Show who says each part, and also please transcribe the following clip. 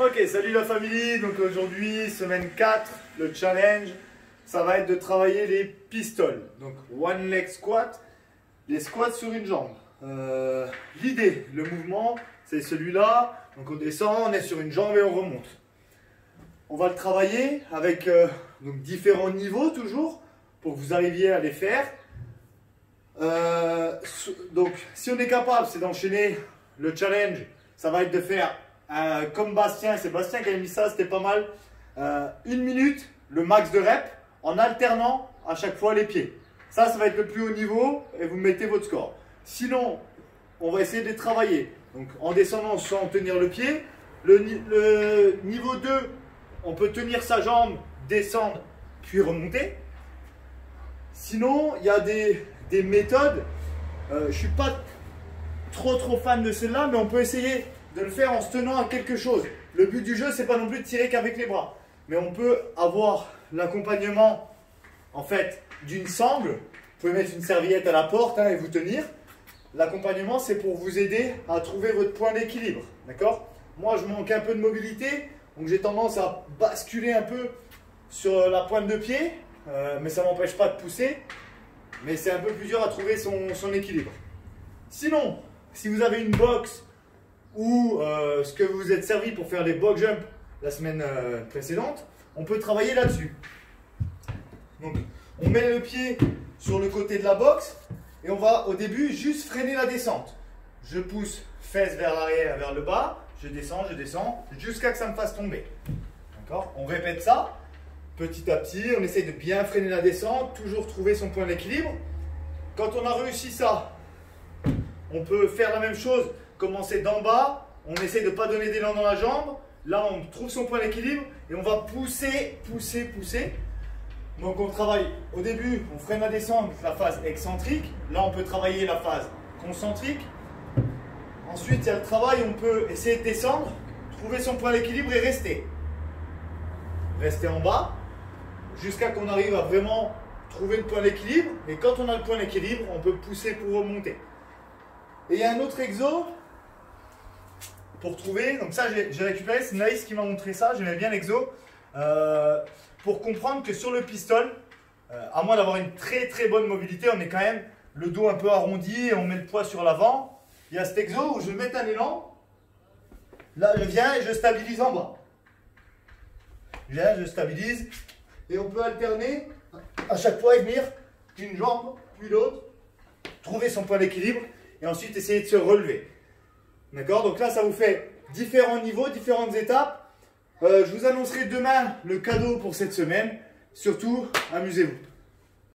Speaker 1: Ok, salut la famille. Donc aujourd'hui, semaine 4, le challenge, ça va être de travailler les pistoles. Donc one leg squat, les squats sur une jambe. L'idée, le mouvement, c'est celui-là. Donc on descend, on est sur une jambe et on remonte. On va le travailler avec donc différents niveaux toujours pour que vous arriviez à les faire. Donc si on est capable, c'est d'enchaîner le challenge. Ça va être de faire comme Bastien, c'est Bastien qui a mis ça, c'était pas mal. 1 minute, le max de reps, en alternant à chaque fois les pieds. Ça va être le plus haut niveau et vous mettez votre score. Sinon, on va essayer de les travailler. Donc en descendant sans tenir le pied. Le niveau 2, on peut tenir sa jambe, descendre, puis remonter. Sinon, il y a des méthodes. Je ne suis pas trop fan de celle-là, mais on peut essayer de le faire en se tenant à quelque chose. Le but du jeu, c'est pas non plus de tirer qu'avec les bras, mais on peut avoir l'accompagnement en fait d'une sangle. Vous pouvez mettre une serviette à la porte et vous tenir. L'accompagnement, c'est pour vous aider à trouver votre point d'équilibre, d'accord? Moi, je manque un peu de mobilité, donc j'ai tendance à basculer un peu sur la pointe de pied, mais ça ne m'empêche pas de pousser. Mais c'est un peu plus dur à trouver son équilibre. Sinon, si vous avez une box ou ce que vous vous êtes servi pour faire les box jumps la semaine précédente, on peut travailler là-dessus. Donc, on met le pied sur le côté de la box et on va au début juste freiner la descente. Je pousse fesses vers l'arrière, vers le bas, je descends, jusqu'à que ça me fasse tomber. D'accord? On répète ça. Petit à petit, on essaye de bien freiner la descente, toujours trouver son point d'équilibre. Quand on a réussi ça, on peut faire la même chose, commencer d'en bas, on essaye de ne pas donner d'élan dans la jambe. Là, on trouve son point d'équilibre et on va pousser. Donc on travaille au début, on freine la descente, la phase excentrique. Là, on peut travailler la phase concentrique. Ensuite, il y a le travail, on peut essayer de descendre, trouver son point d'équilibre et rester. Rester en bas. Jusqu'à qu'on arrive à vraiment trouver le point d'équilibre. Et quand on a le point d'équilibre, on peut pousser pour remonter. Et il y a un autre exo pour trouver. Donc ça, j'ai récupéré, c'est Naïs qui m'a montré ça. J'aimais bien l'exo. Pour comprendre que sur le pistol, à moins d'avoir une très bonne mobilité, on est quand même le dos un peu arrondi et on met le poids sur l'avant. Il y a cet exo où je vais mettre un élan. Là, je viens et je stabilise en bas. Je viens, je stabilise. Et on peut alterner à chaque fois et venir d'une jambe puis l'autre, trouver son point d'équilibre et ensuite essayer de se relever. D'accord? Donc là, ça vous fait différents niveaux, différentes étapes. Je vous annoncerai demain le cadeau pour cette semaine. Surtout, amusez-vous.